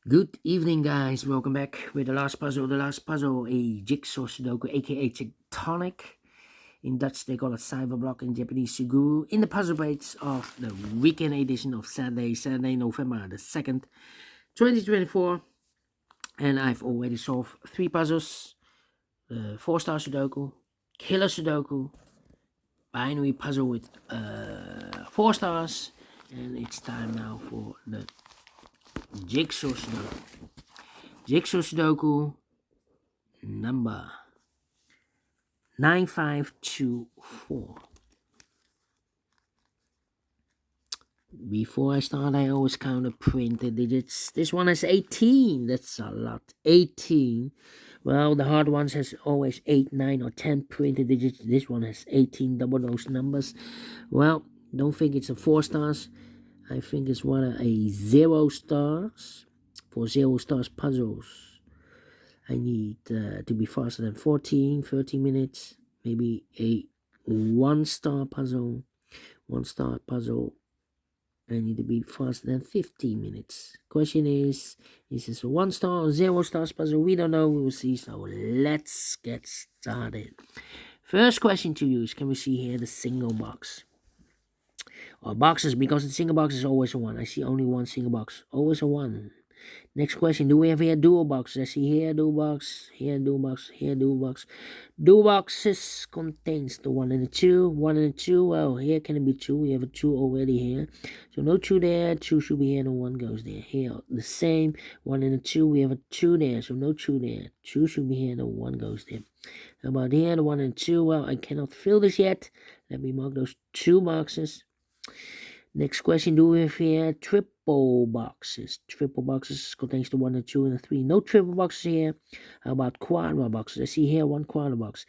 Good evening, guys. Welcome back with the last puzzle. The last puzzle, a jigsaw Sudoku, aka Tectonic. In Dutch, they call it Cyberblock. In Japanese, Suguru. In the puzzle page of the weekend edition of Saturday, November the 2nd, 2024. And I've already solved 3 puzzles: 4-star Sudoku, Killer Sudoku, binary puzzle with 4 stars. And it's time now for the Jigsaw Sudoku. Jigsaw Sudoku number 9524. Before I start, I always count the printed digits. This one has 18. That's a lot. 18. Well, the hard ones has always 8, 9, or 10 printed digits. This one has 18, double those numbers. Well, don't think it's a 4 stars. I think it's one of a 0 stars. For 0 stars puzzles, I need to be faster than 14, 30 minutes. Maybe a 1-star puzzle. 1-star puzzle, I need to be faster than 15 minutes. Question is this a 1-star or 0 stars puzzle? We don't know. We will see. So let's get started. First question to you is, can we see here the single box? Or boxes, because the single box is always a 1. I see only one single box. Always a 1. Next question, do we have here dual boxes? I see here dual box, here dual box, here dual box. Dual boxes contains the 1 and the 2. 1 and the 2, well, here can it be 2? We have a 2 already here. So no 2 there, 2 should be here, and 1 goes there. Here, the same, 1 and the 2, we have a 2 there, so no 2 there. 2 should be here, and 1 goes there. How about here, the 1 and 2? Well, I cannot fill this yet. Let me mark those 2 boxes. Next question, do we have here triple boxes? Triple boxes contains the 1, the 2, and the 3. No triple boxes here. How about quadra boxes? I see here 1 quadra box.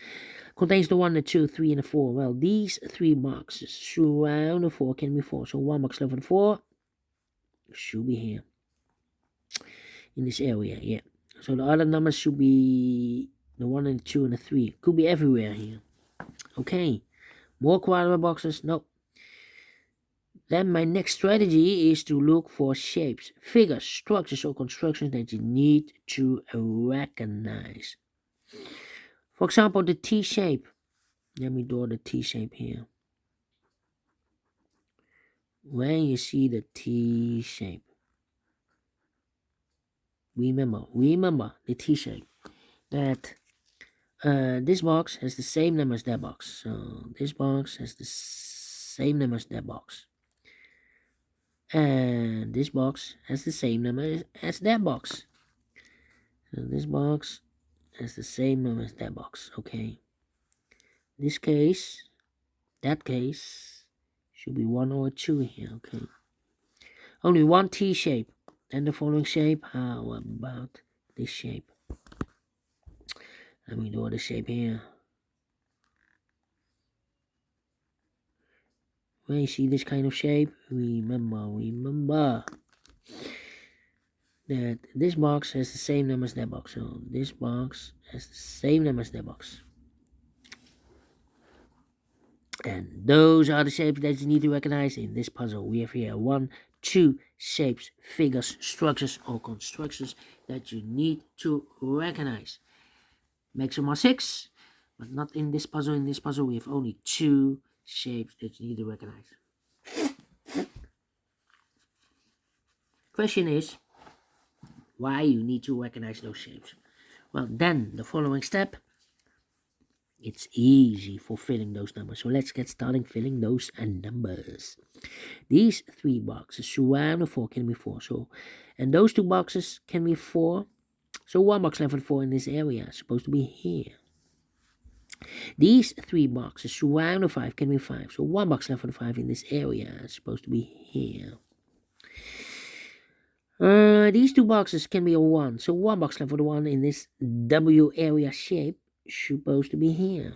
Contains the 1, the 2, 3, and the 4. Well, these 3 boxes surround the 4 can be 4. So 1 box left for the 4 should be here. In this area, yeah. So the other numbers should be the 1 and the 2 and the 3. Could be everywhere here. Okay. More quadra boxes? No. Then my next strategy is to look for shapes, figures, structures, or constructions that you need to recognize. For example, the T shape. Let me draw the T shape here. When you see the T shape, remember the T shape. That this box has the same number as that box. So this box has the same number as that box. And this box has the same number as that box. So this box has the same number as that box. Okay. This case, that case, should be 1 or 2 here. Okay. Only one T shape. Then the following shape. How about this shape? Let me draw the shape here. When you see this kind of shape, remember that this box has the same number as that box. So this box has the same number as that box. And those are the shapes that you need to recognize in this puzzle. We have here 1, 2 shapes, figures, structures, or constructions that you need to recognize. Maximum 6, but not in this puzzle. In this puzzle, we have only 2 shapes that you need to recognize. Question is, why you need to recognize those shapes? Well, then the following step, it's easy for filling those numbers. So let's get started filling those numbers. These 3 boxes surround the 4 can be 4. So, and those 2 boxes can be 4. So 1 box left for the 4 in this area is supposed to be here. These 3 boxes surround the 5 can be 5. So 1 box left for the 5 in this area is supposed to be here. These 2 boxes can be a 1. So 1 box left for the 1 in this W area shape is supposed to be here.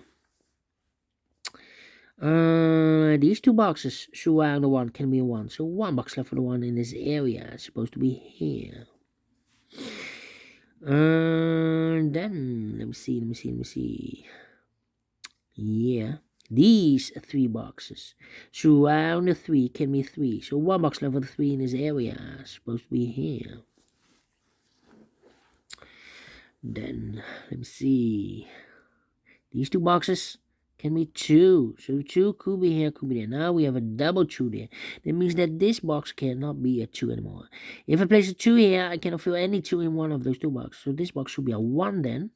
These 2 boxes surround the 1 can be a 1. So 1 box left for the 1 in this area is supposed to be here. Then let me see. Yeah, these 3 boxes surround the 3 can be 3. So 1 box left for the 3 in this area is supposed to be here. Then let me see. These two boxes can be 2. So 2 could be here, could be there. Now we have a double 2 there. That means that this box cannot be a 2 anymore. If I place a 2 here, I cannot fill any 2 in one of those two boxes. So this box should be a 1 then.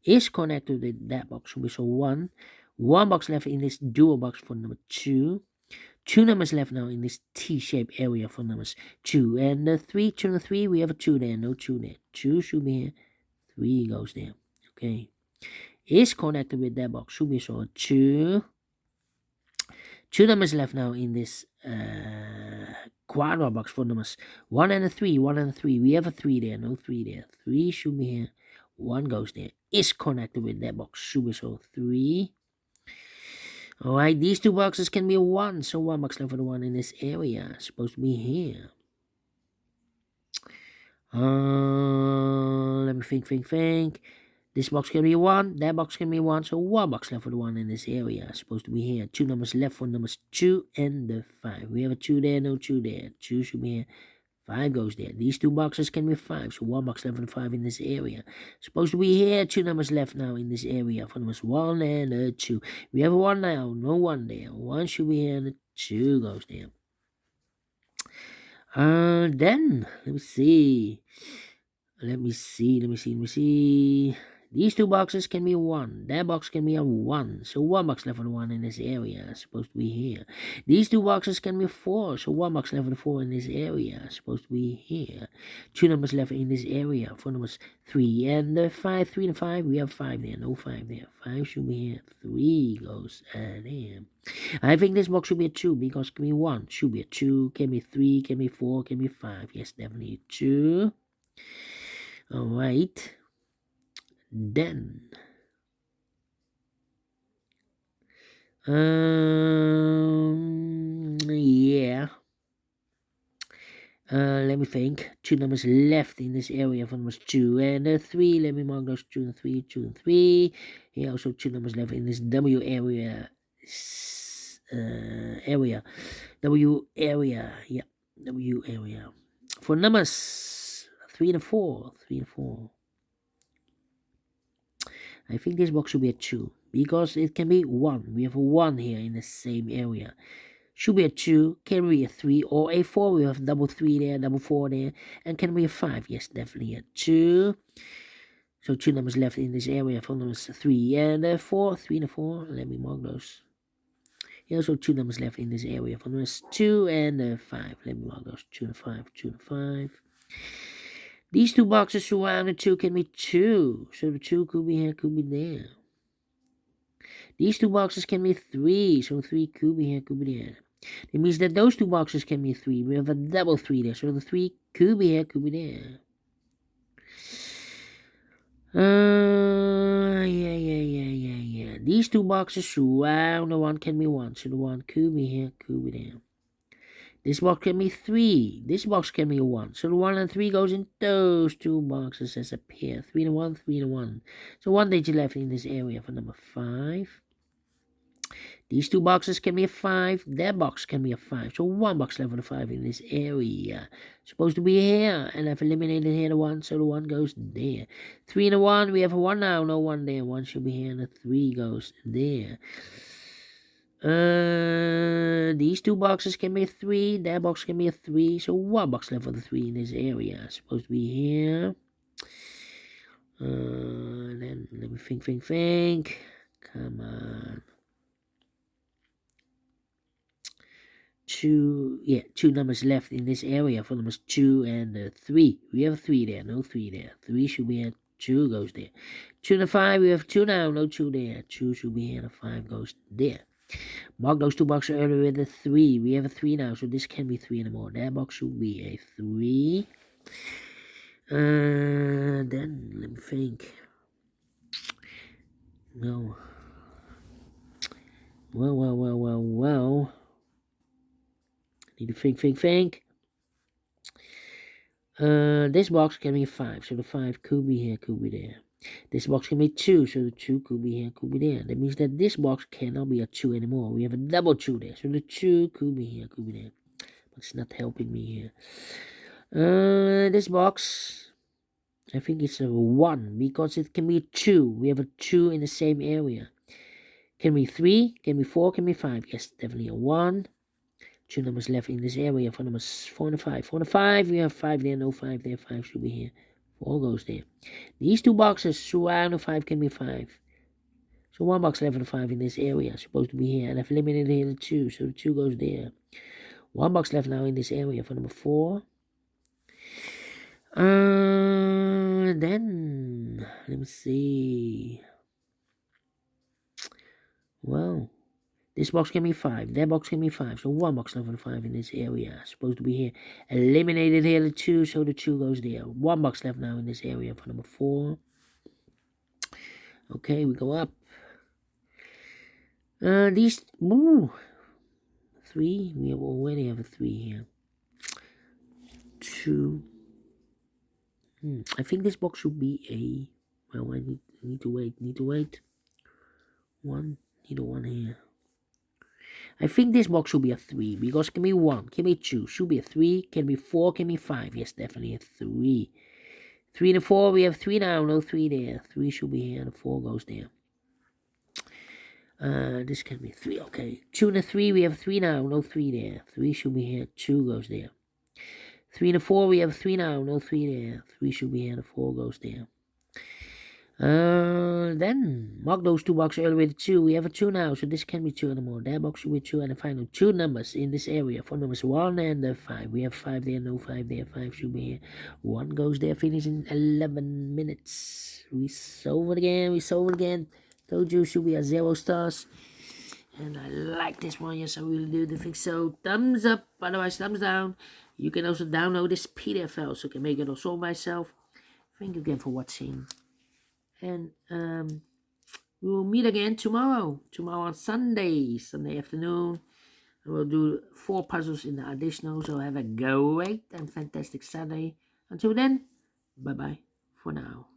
Is connected with that box. Should be so 1. 1 box left in this dual box for number 2. 2 numbers left now in this T-shaped area for numbers 2. And the 3, 2 and 3, we have a 2 there. No 2 there. 2 should be here. 3 goes there. Okay. Is connected with that box. Should be so 2. 2 numbers left now in this quadra box for numbers 1 and a 3. 1 and a 3. We have a 3 there. No 3 there. 3 should be here. 1 goes there. Is connected with that box. Should be so 3. Alright, these two boxes can be a 1. So 1 box left for the 1 in this area. It's supposed to be here. Let me think. This box can be a 1. That box can be a 1. So 1 box left for the 1 in this area. It's supposed to be here. 2 numbers left for numbers 2 and the 5. We have a 2 there, no 2 there. 2 should be here. 5 goes there. These two boxes can be 5. So 1 box left for the 5 in this area. Supposed to be here. 2 numbers left now in this area for numbers 1 and 2. We have a 1 now. No 1 there. 1 should be here and 2 goes there. Then, let me see. These two boxes can be a 1. That box can be a 1. So 1 box left for the 1 in this area. It's supposed to be here. These two boxes can be a 4. So 1 box left for the 4 in this area. It's supposed to be here. 2 numbers left in this area for numbers 3 and 5. 3 and 5. We have 5 there. No 5 there. 5 should be here. 3 goes there. I think this box should be a 2 because it can be 1. Should be a 2. Can be 3. Can be 4. Can be 5. Yes, definitely 2. Alright. Then yeah. Let me think. 2 numbers left in this area for numbers 2 and 3. Let me mark those 2 and 3, 2 and 3. Here also 2 numbers left in this W area. W area. Yeah, W area. For numbers 3 and 4. 3 and 4. I think this box should be a 2 because it can be 1. We have a 1 here in the same area. Should be a 2, can be a 3 or a 4. We have double 3 there, double 4 there, and can be a 5. Yes, definitely a 2. So 2 numbers left in this area for numbers 3 and 4. 3 and 4. Let me mark those. Here also 2 numbers left in this area for numbers 2 and 5. Let me mark those. 2 and 5, 2 and 5. These two boxes surrounding 2 can be 2. So the 2 could be here, could be there. These two boxes can be 3. So 3 could be here, could be there. It means that those two boxes can be 3. We have a double 3 there. So the 3 could be here, could be there. Yeah. These two boxes surround the 1 can be 1. So the 1 could be here, could be there. This box can be 3. This box can be a 1. So the 1 and 3 goes in those two boxes as a pair. 3 and 1, 3 and 1. So 1 digit left in this area for number 5. These two boxes can be a 5. That box can be a 5. So 1 box left for the 5 in this area. Supposed to be here. And I've eliminated here the 1. So the 1 goes there. 3 and a 1. We have a 1 now. No 1 there. 1 should be here. And the 3 goes there. These two boxes can be a 3. That box can be a 3. So 1 box left for the 3 in this area. Supposed to be here. Then let me think. Come on. 2 numbers left in this area for numbers 2 and 3. We have a 3 there. No 3 there. 3 should be here. 2 goes there. 2 and 5. We have 2 now. No 2 there. 2 should be here. And 5 goes there. Mark those two boxes earlier with a 3. We have a 3 now, so this can be 3 anymore. That box should be a 3. Then let me think. No. Well. Need to think. This box can be 5, so the 5 could be here, could be there. This box can be 2, so the 2 could be here, could be there. That means that this box cannot be a 2 anymore. We have a double 2 there, so the 2 could be here, could be there. But it's not helping me here. This box I think it's a 1 because it can be a 2. We have a 2 in the same area. Can be 3, can be 4, can be 5. Yes, definitely a 1. 2 numbers left in this area for numbers 4 and 5. 4 and 5, we have 5 there, no 5 there, 5 should be here. 4 goes there. These 2 boxes, surround the 5 can be 5. So 1 box left and 5 in this area, supposed to be here. And I've eliminated here the 2, so the 2 goes there. 1 box left now in this area for number 4. Then, let me see. Well, this box can be 5. That box can be 5. So 1 box left and 5 in this area, supposed to be here. Eliminated here the 2, so the 2 goes there. 1 box left now in this area for number 4. Okay, we go up. These, 3, we already have a 3 here. 2. I think this box should be a, well, I need to wait, 1, need a 1 here. I think this box should be a 3, because can be 1, can be 2, should be a 3, can be 4, can be 5, yes, definitely a 3. 3 and a 4, we have 3 now, no 3 there, 3 should be here, and the 4 goes there. This can be 3, okay. 2 and a 3, we have 3 now, no 3 there, 3 should be here, 2 goes there. 3 and a 4, we have 3 now, no 3 there, 3 should be here, and the 4 goes there. Then mark those 2 boxes earlier with 2. We have a 2 now, so this can be 2 anymore. That box should be 2, and the final 2 numbers in this area for numbers 1 and 5. We have 5 there, no 5 there, 5 should be here. 1 goes there, finish in 11 minutes. We solve it again. Told you should be a 0 stars. And I like this one, yes, I really do think so. Thumbs up, otherwise thumbs down. You can also download this PDF file, so you can make it also myself. Thank you again for watching. And we will meet again tomorrow on Sunday afternoon. And we'll do 4 puzzles in the additional. So have a great and fantastic Sunday. Until then, bye-bye for now.